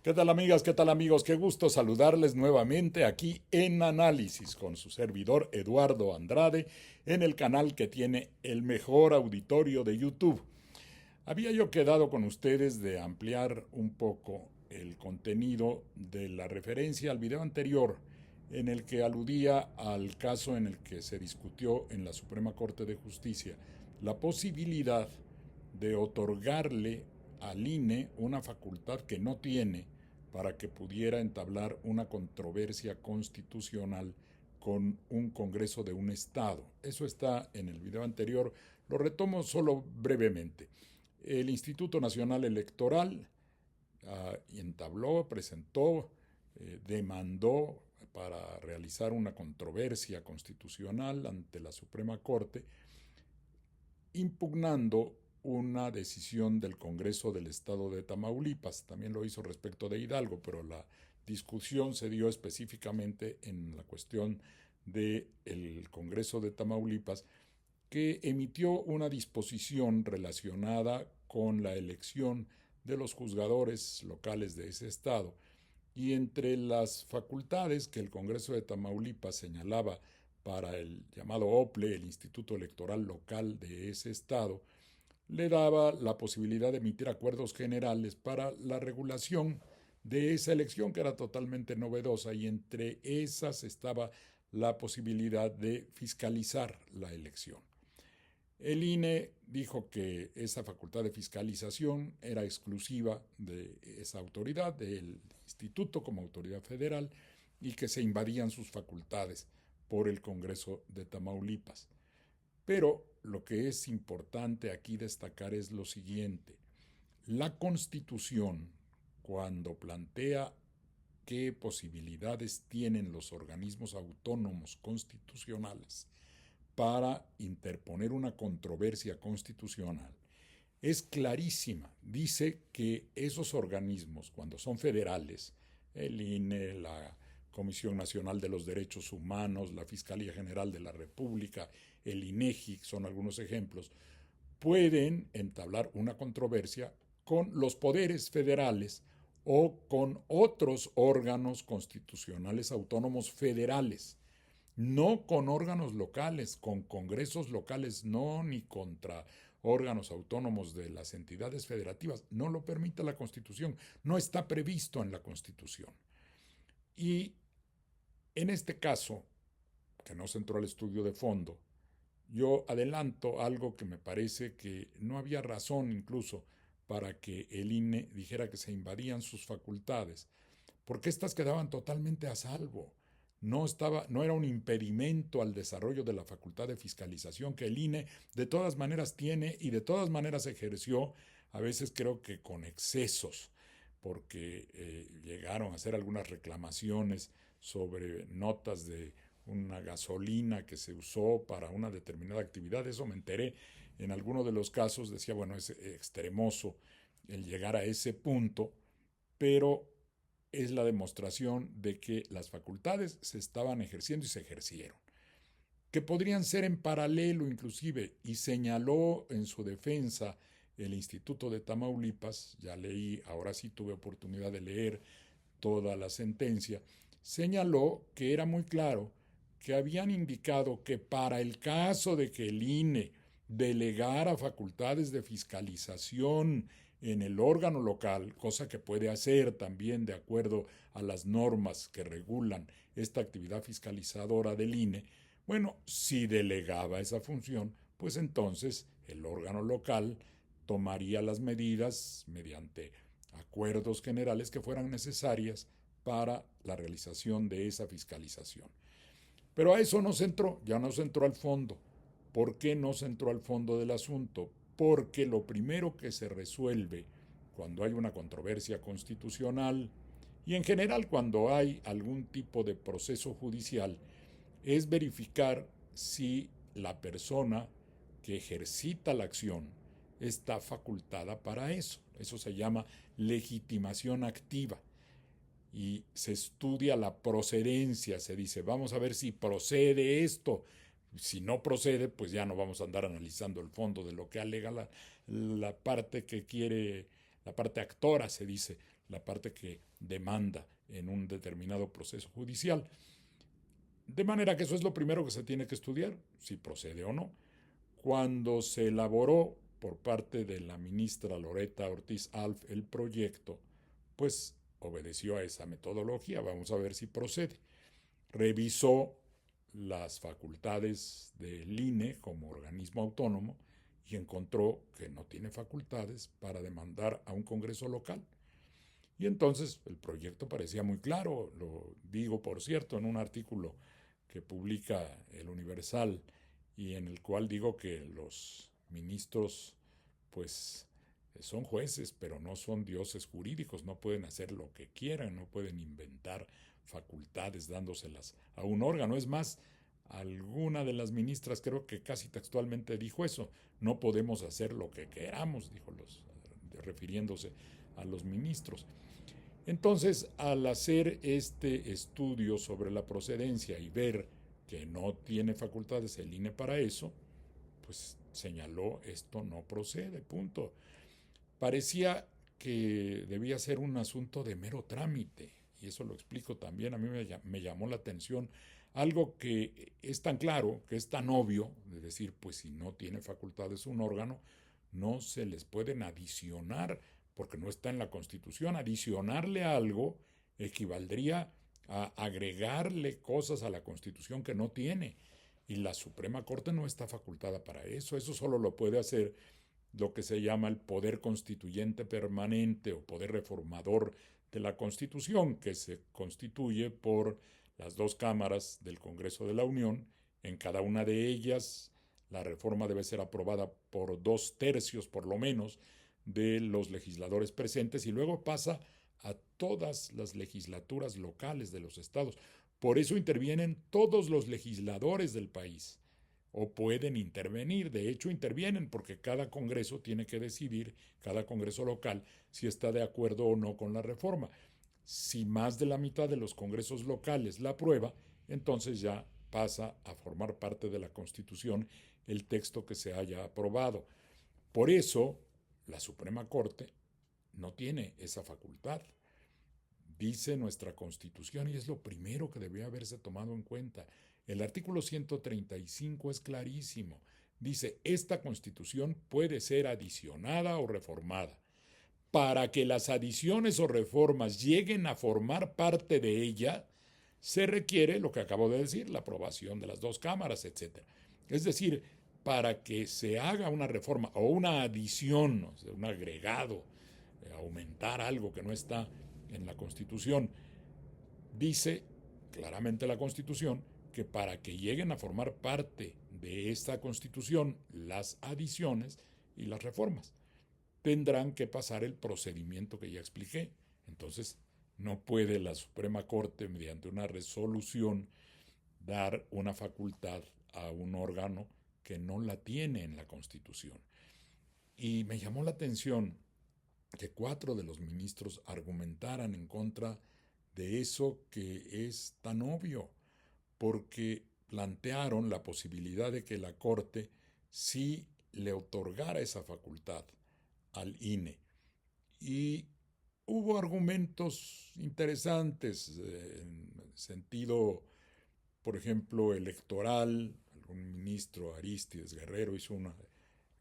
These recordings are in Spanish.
¿Qué tal amigas? ¿Qué tal amigos? Qué gusto saludarles nuevamente aquí en Análisis con su servidor Eduardo Andrade en el canal que tiene el mejor auditorio de YouTube. Había yo quedado con ustedes de ampliar un poco el contenido de la referencia al video anterior en el que aludía al caso en el que se discutió en la Suprema Corte de Justicia la posibilidad de otorgarle al INE una facultad que no tiene para que pudiera entablar una controversia constitucional con un Congreso de un Estado. Eso está en el video anterior, lo retomo solo brevemente. El Instituto Nacional Electoral presentó, demandó para realizar una controversia constitucional ante la Suprema Corte, impugnando una decisión del Congreso del Estado de Tamaulipas. También lo hizo respecto de Hidalgo, pero la discusión se dio específicamente en la cuestión del Congreso de Tamaulipas, que emitió una disposición relacionada con la elección de los juzgadores locales de ese estado. Y entre las facultades que el Congreso de Tamaulipas señalaba para el llamado OPLE, el Instituto Electoral Local de ese estado, le daba la posibilidad de emitir acuerdos generales para la regulación de esa elección, que era totalmente novedosa, y entre esas estaba la posibilidad de fiscalizar la elección. El INE dijo que esa facultad de fiscalización era exclusiva de esa autoridad, del instituto como autoridad federal, y que se invadían sus facultades por el Congreso de Tamaulipas. Pero lo que es importante aquí destacar es lo siguiente. La Constitución, cuando plantea qué posibilidades tienen los organismos autónomos constitucionales para interponer una controversia constitucional, es clarísima. Dice que esos organismos, cuando son federales, el INE, la Comisión Nacional de los Derechos Humanos, la Fiscalía General de la República, el INEGI, son algunos ejemplos, pueden entablar una controversia con los poderes federales o con otros órganos constitucionales autónomos federales, no con órganos locales, con congresos locales, no, ni contra órganos autónomos de las entidades federativas. No lo permite la Constitución, no está previsto en la Constitución. Y en este caso, que no se entró al estudio de fondo, yo adelanto algo que me parece que no había razón incluso para que el INE dijera que se invadían sus facultades, porque éstas quedaban totalmente a salvo. No era un impedimento al desarrollo de la facultad de fiscalización que el INE de todas maneras tiene y de todas maneras ejerció, a veces creo que con excesos, porque llegaron a hacer algunas reclamaciones sobre notas de una gasolina que se usó para una determinada actividad. Eso me enteré en alguno de los casos. Decía, bueno, es extremoso el llegar a ese punto, pero es la demostración de que las facultades se estaban ejerciendo y se ejercieron, que podrían ser en paralelo inclusive, y señaló en su defensa el Instituto de Tamaulipas. Ya leí, ahora sí tuve oportunidad de leer toda la sentencia, señaló que era muy claro que habían indicado que para el caso de que el INE delegara facultades de fiscalización en el órgano local, cosa que puede hacer también de acuerdo a las normas que regulan esta actividad fiscalizadora del INE, bueno, si delegaba esa función, pues entonces el órgano local tomaría las medidas mediante acuerdos generales que fueran necesarias para la realización de esa fiscalización. Pero a eso no se entró, ya no se entró al fondo. ¿Por qué no se entró al fondo del asunto? Porque lo primero que se resuelve cuando hay una controversia constitucional y en general cuando hay algún tipo de proceso judicial es verificar si la persona que ejercita la acción está facultada para eso. Eso se llama legitimación activa. Y se estudia la procedencia, se dice, vamos a ver si procede esto. Si no procede, pues ya no vamos a andar analizando el fondo de lo que alega la parte que quiere, la parte actora, se dice, la parte que demanda en un determinado proceso judicial. De manera que eso es lo primero que se tiene que estudiar, si procede o no. Cuando se elaboró por parte de la ministra Loretta Ortiz Alf el proyecto, pues obedeció a esa metodología. Vamos a ver si procede. Revisó las facultades del INE como organismo autónomo y encontró que no tiene facultades para demandar a un Congreso local. Y entonces el proyecto parecía muy claro, lo digo por cierto en un artículo que publica el Universal y en el cual digo que los ministros pues son jueces, pero no son dioses jurídicos, no pueden hacer lo que quieran, no pueden inventar facultades dándoselas a un órgano. Es más, alguna de las ministras creo que casi textualmente dijo eso, no podemos hacer lo que queramos, dijo refiriéndose a los ministros. Entonces, al hacer este estudio sobre la procedencia y ver que no tiene facultades el INE para eso, pues señaló esto no procede, punto. Parecía que debía ser un asunto de mero trámite, y eso lo explico también, a mí me llamó la atención algo que es tan claro, que es tan obvio, de decir, pues si no tiene facultades un órgano, no se les pueden adicionar, porque no está en la Constitución. Adicionarle algo equivaldría a agregarle cosas a la Constitución que no tiene. Y la Suprema Corte no está facultada para eso. Eso solo lo puede hacer lo que se llama el poder constituyente permanente o poder reformador de la Constitución, que se constituye por las dos cámaras del Congreso de la Unión. En cada una de ellas la reforma debe ser aprobada por 2/3 por lo menos de los legisladores presentes y luego pasa a todas las legislaturas locales de los estados. Por eso intervienen todos los legisladores del país, o pueden intervenir. De hecho, intervienen porque cada congreso tiene que decidir, cada congreso local, si está de acuerdo o no con la reforma. Si más de la mitad de los congresos locales la aprueba, entonces ya pasa a formar parte de la Constitución el texto que se haya aprobado. Por eso, la Suprema Corte no tiene esa facultad. Dice nuestra Constitución, y es lo primero que debe haberse tomado en cuenta. El artículo 135 es clarísimo. Dice, esta Constitución puede ser adicionada o reformada. Para que las adiciones o reformas lleguen a formar parte de ella, se requiere lo que acabo de decir, la aprobación de las dos cámaras, etc. Es decir, para que se haga una reforma o una adición, o sea, un agregado, aumentar algo que no está en la Constitución, dice claramente la Constitución que para que lleguen a formar parte de esta Constitución las adiciones y las reformas tendrán que pasar el procedimiento que ya expliqué. Entonces, no puede la Suprema Corte, mediante una resolución, dar una facultad a un órgano que no la tiene en la Constitución. Y me llamó la atención que 4 de los ministros argumentaran en contra de eso que es tan obvio, porque plantearon la posibilidad de que la Corte sí le otorgara esa facultad al INE. Y hubo argumentos interesantes en sentido, por ejemplo, electoral. Algún ministro, Arístides Guerrero, hizo un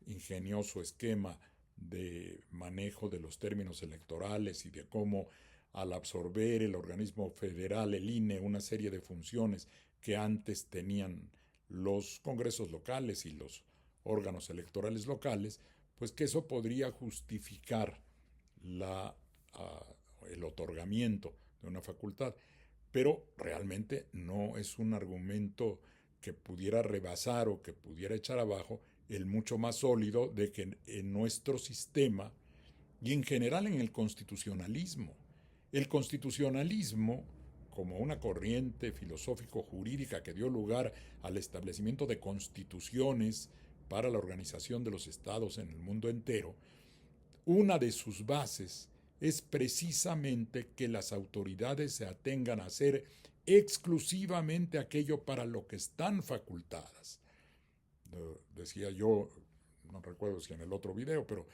ingenioso esquema de manejo de los términos electorales y de cómo al absorber el organismo federal, el INE, una serie de funciones que antes tenían los congresos locales y los órganos electorales locales, pues que eso podría justificar el otorgamiento de una facultad. Pero realmente no es un argumento que pudiera rebasar o que pudiera echar abajo el mucho más sólido de que en nuestro sistema y en general en el constitucionalismo como una corriente filosófico-jurídica que dio lugar al establecimiento de constituciones para la organización de los estados en el mundo entero, una de sus bases es precisamente que las autoridades se atengan a hacer exclusivamente aquello para lo que están facultadas. Decía yo, no recuerdo si en el otro video, pero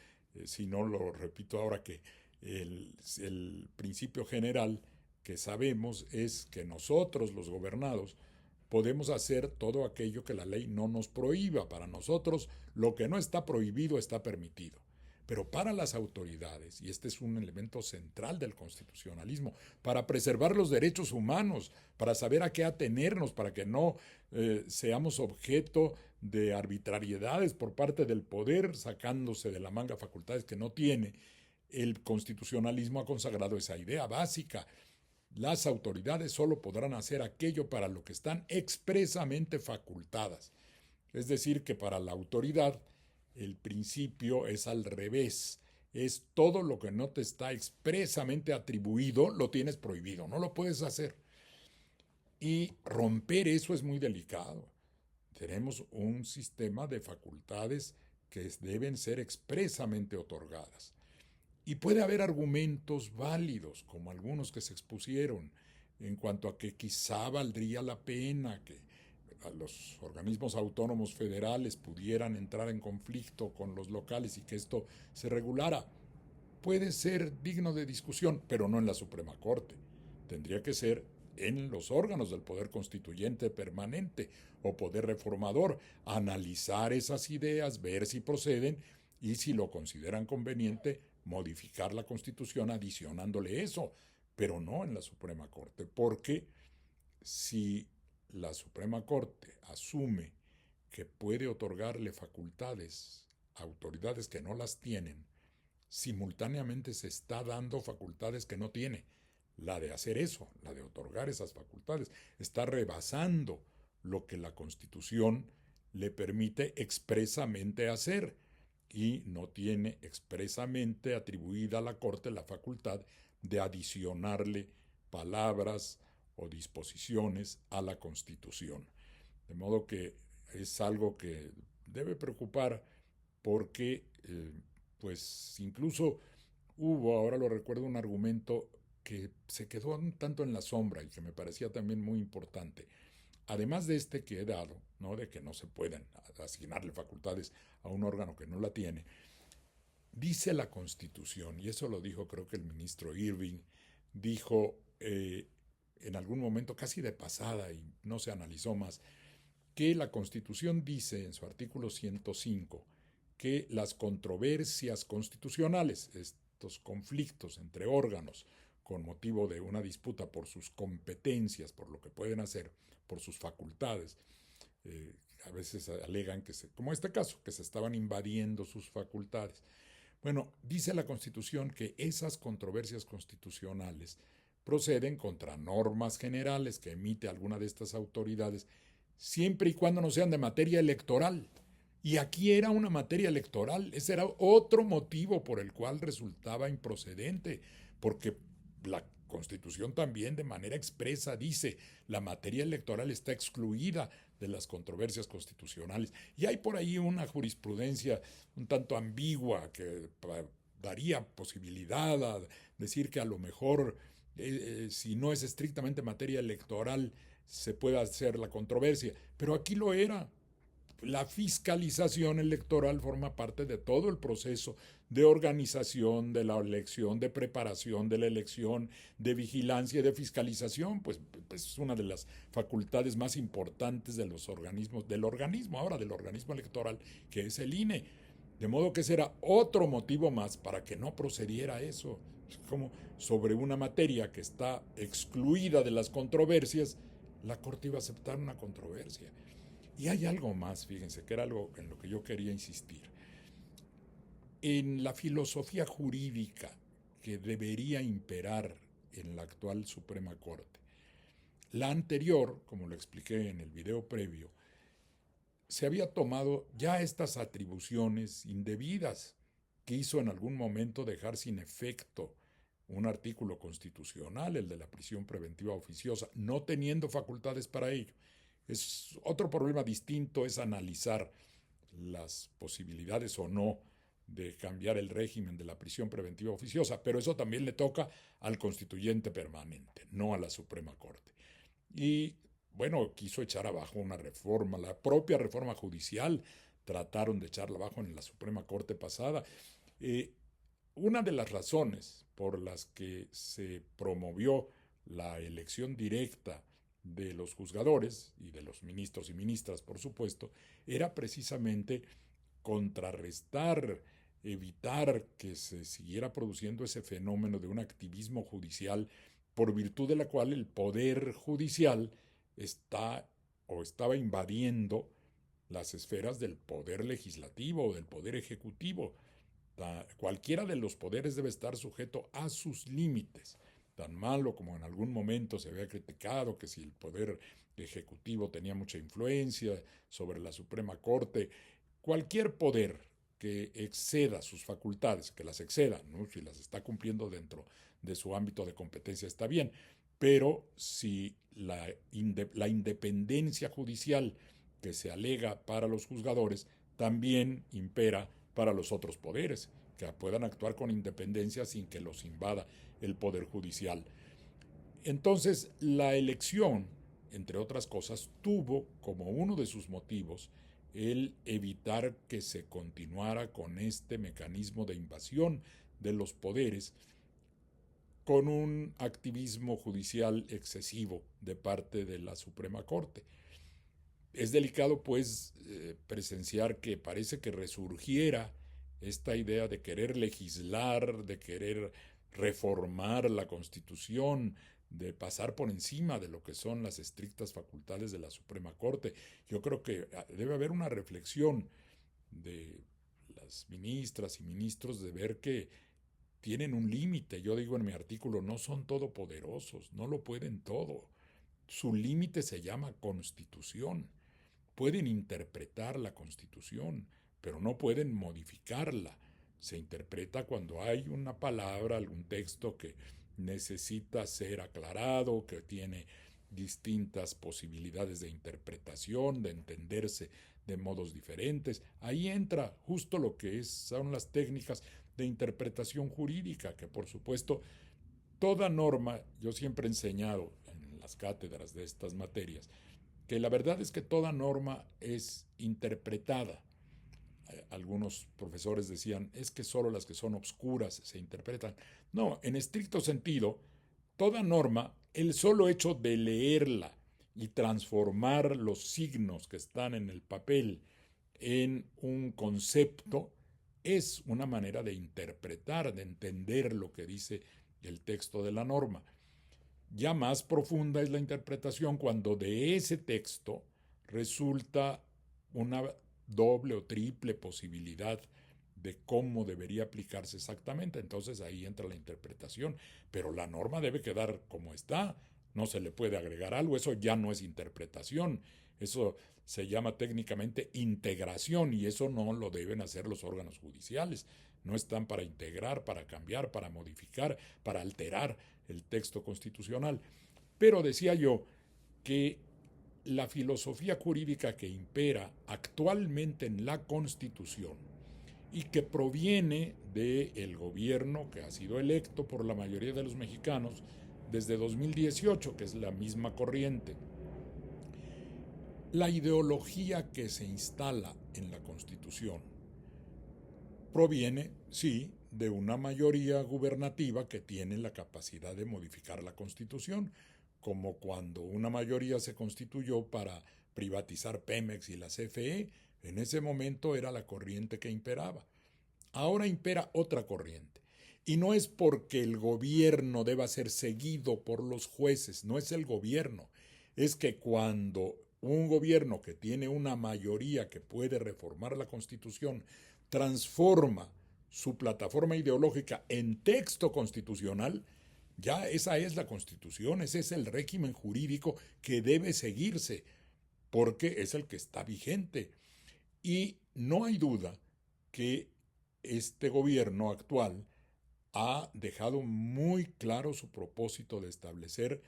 si no lo repito ahora, que El principio general que sabemos es que nosotros, los gobernados, podemos hacer todo aquello que la ley no nos prohíba. Para nosotros, lo que no está prohibido está permitido. Pero para las autoridades, y este es un elemento central del constitucionalismo, para preservar los derechos humanos, para saber a qué atenernos, para que no seamos objeto de arbitrariedades por parte del poder, sacándose de la manga facultades que no tiene, el constitucionalismo ha consagrado esa idea básica. Las autoridades solo podrán hacer aquello para lo que están expresamente facultadas. Es decir, que para la autoridad el principio es al revés. Es todo lo que no te está expresamente atribuido, lo tienes prohibido, no lo puedes hacer. Y romper eso es muy delicado. Tenemos un sistema de facultades que deben ser expresamente otorgadas. Y puede haber argumentos válidos, como algunos que se expusieron, en cuanto a que quizá valdría la pena que los organismos autónomos federales pudieran entrar en conflicto con los locales y que esto se regulara. Puede ser digno de discusión, pero no en la Suprema Corte. Tendría que ser en los órganos del Poder Constituyente permanente o Poder Reformador, analizar esas ideas, ver si proceden y si lo consideran conveniente, modificar la Constitución adicionándole eso, pero no en la Suprema Corte, porque si la Suprema Corte asume que puede otorgarle facultades a autoridades que no las tienen, simultáneamente se está dando facultades que no tiene. La de hacer eso, la de otorgar esas facultades, está rebasando lo que la Constitución le permite expresamente hacer y no tiene expresamente atribuida a la Corte la facultad de adicionarle palabras o disposiciones a la Constitución. De modo que es algo que debe preocupar porque pues incluso hubo, ahora lo recuerdo, un argumento que se quedó un tanto en la sombra y que me parecía también muy importante. Además de este que he dado, ¿no?, de que no se pueden asignarle facultades a un órgano que no la tiene, dice la Constitución, y eso lo dijo creo que el ministro Irving, dijo en algún momento casi de pasada y no se analizó más, que la Constitución dice en su artículo 105 que las controversias constitucionales, estos conflictos entre órganos con motivo de una disputa por sus competencias, por lo que pueden hacer, por sus facultades, a veces alegan que como este caso, que se estaban invadiendo sus facultades. Bueno, dice la Constitución que esas controversias constitucionales proceden contra normas generales que emite alguna de estas autoridades, siempre y cuando no sean de materia electoral. Y aquí era una materia electoral, ese era otro motivo por el cual resultaba improcedente, porque la Constitución también de manera expresa dice la materia electoral está excluida de las controversias constitucionales. Y hay por ahí una jurisprudencia un tanto ambigua que daría posibilidad a decir que a lo mejor si no es estrictamente materia electoral se puede hacer la controversia, pero aquí lo era. La fiscalización electoral forma parte de todo el proceso de organización de la elección, de preparación de la elección, de vigilancia y de fiscalización, pues es una de las facultades más importantes de los organismos, del organismo electoral, que es el INE. De modo que ese era otro motivo más para que no procediera eso. Como sobre una materia que está excluida de las controversias, la Corte iba a aceptar una controversia. Y hay algo más, fíjense, que era algo en lo que yo quería insistir. En la filosofía jurídica que debería imperar en la actual Suprema Corte, la anterior, como lo expliqué en el video previo, se había tomado ya estas atribuciones indebidas que hizo en algún momento dejar sin efecto un artículo constitucional, el de la prisión preventiva oficiosa, no teniendo facultades para ello. Es otro problema distinto, es analizar las posibilidades o no de cambiar el régimen de la prisión preventiva oficiosa, pero eso también le toca al constituyente permanente, no a la Suprema Corte. Y bueno, quiso echar abajo una reforma, la propia reforma judicial trataron de echarla abajo en la Suprema Corte pasada. una de las razones por las que se promovió la elección directa de los juzgadores y de los ministros y ministras, por supuesto, era precisamente contrarrestar, evitar que se siguiera produciendo ese fenómeno de un activismo judicial por virtud de la cual el poder judicial está o estaba invadiendo las esferas del poder legislativo o del poder ejecutivo. Cualquiera de los poderes debe estar sujeto a sus límites. Tan malo como en algún momento se había criticado que si el poder ejecutivo tenía mucha influencia sobre la Suprema Corte, cualquier poder que exceda sus facultades, que las exceda, ¿no? Si las está cumpliendo dentro de su ámbito de competencia está bien, pero si la independencia judicial que se alega para los juzgadores también impera para los otros poderes, que puedan actuar con independencia sin que los invada el poder judicial. Entonces, la elección, entre otras cosas, tuvo como uno de sus motivos el evitar que se continuara con este mecanismo de invasión de los poderes con un activismo judicial excesivo de parte de la Suprema Corte. Es delicado, pues, presenciar que parece que resurgiera esta idea de querer legislar, de querer reformar la Constitución, de pasar por encima de lo que son las estrictas facultades de la Suprema Corte. Yo creo que debe haber una reflexión de las ministras y ministros de ver que tienen un límite. Yo digo en mi artículo, no son todopoderosos, no lo pueden todo. Su límite se llama Constitución. Pueden interpretar la Constitución, pero no pueden modificarla. Se interpreta cuando hay una palabra, algún texto que necesita ser aclarado, que tiene distintas posibilidades de interpretación, de entenderse de modos diferentes. Ahí entra justo lo que son las técnicas de interpretación jurídica, que por supuesto toda norma, yo siempre he enseñado en las cátedras de estas materias, que la verdad es que toda norma es interpretada. Algunos profesores decían, es que solo las que son obscuras se interpretan. No, en estricto sentido, toda norma, el solo hecho de leerla y transformar los signos que están en el papel en un concepto, es una manera de interpretar, de entender lo que dice el texto de la norma. Ya más profunda es la interpretación cuando de ese texto resulta una doble o triple posibilidad de cómo debería aplicarse exactamente. Entonces ahí entra la interpretación, pero la norma debe quedar como está, no se le puede agregar algo, eso ya no es interpretación, eso se llama técnicamente integración y eso no lo deben hacer los órganos judiciales. No están para integrar, para cambiar, para modificar, para alterar el texto constitucional. Pero decía yo que la filosofía jurídica que impera actualmente en la Constitución y que proviene del gobierno que ha sido electo por la mayoría de los mexicanos desde 2018, que es la misma corriente, la ideología que se instala en la Constitución proviene, sí, de una mayoría gubernativa que tiene la capacidad de modificar la Constitución, como cuando una mayoría se constituyó para privatizar Pemex y la CFE, en ese momento era la corriente que imperaba. Ahora impera otra corriente. Y no es porque el gobierno deba ser seguido por los jueces, no es el gobierno, es que cuando un gobierno que tiene una mayoría que puede reformar la Constitución transforma su plataforma ideológica en texto constitucional, ya esa es la Constitución, ese es el régimen jurídico que debe seguirse, porque es el que está vigente. Y no hay duda que este gobierno actual ha dejado muy claro su propósito de establecer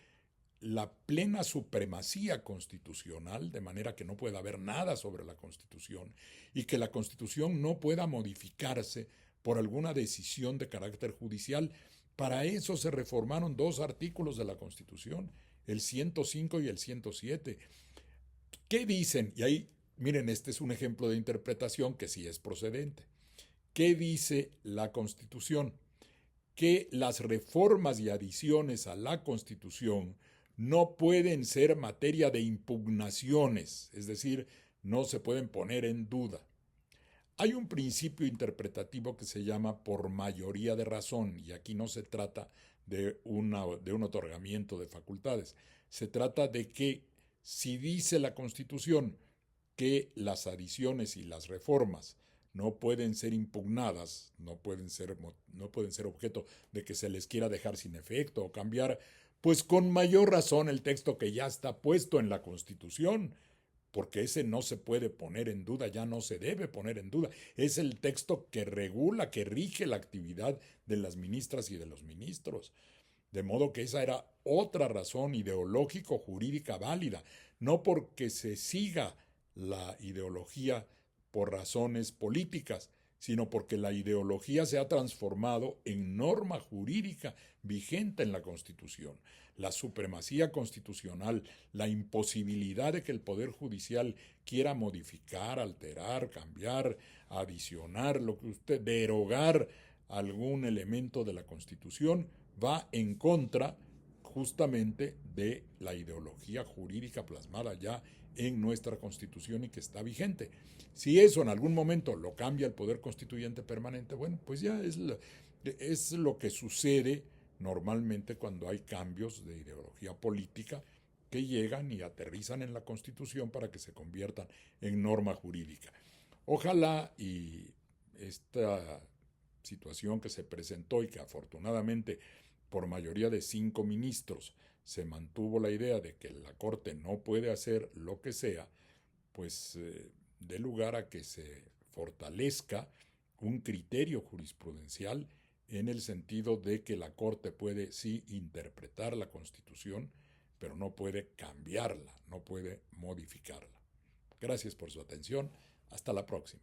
la plena supremacía constitucional, de manera que no pueda haber nada sobre la Constitución y que la Constitución no pueda modificarse por alguna decisión de carácter judicial. Para eso se reformaron dos artículos de la Constitución, el 105 y el 107. ¿Qué dicen? Y ahí, miren, este es un ejemplo de interpretación que sí es procedente. ¿qué dice la Constitución? Que las reformas y adiciones a la Constitución no pueden ser materia de impugnaciones, es decir, no se pueden poner en duda. Hay un principio interpretativo que se llama por mayoría de razón, y aquí no se trata de un otorgamiento de facultades, se trata de que si dice la Constitución que las adiciones y las reformas no pueden ser impugnadas, no pueden ser objeto de que se les quiera dejar sin efecto o cambiar, pues con mayor razón el texto que ya está puesto en la Constitución, porque ese no se puede poner en duda, ya no se debe poner en duda. Es el texto que regula, que rige la actividad de las ministras y de los ministros. De modo que esa era otra razón ideológico-jurídica válida, no porque se siga la ideología por razones políticas, sino porque la ideología se ha transformado en norma jurídica vigente en la Constitución. La supremacía constitucional, la imposibilidad de que el Poder Judicial quiera modificar, alterar, cambiar, adicionar, derogar algún elemento de la Constitución, va en contra justamente de la ideología jurídica plasmada ya en nuestra Constitución y que está vigente. Si eso en algún momento lo cambia el Poder Constituyente Permanente, bueno, pues ya es lo que sucede normalmente cuando hay cambios de ideología política que llegan y aterrizan en la Constitución para que se conviertan en norma jurídica. Ojalá y esta situación que se presentó y que afortunadamente por mayoría de 5 ministros se mantuvo la idea de que la Corte no puede hacer lo que sea, pues dé lugar a que se fortalezca un criterio jurisprudencial en el sentido de que la Corte puede sí interpretar la Constitución, pero no puede cambiarla, no puede modificarla. Gracias por su atención. Hasta la próxima.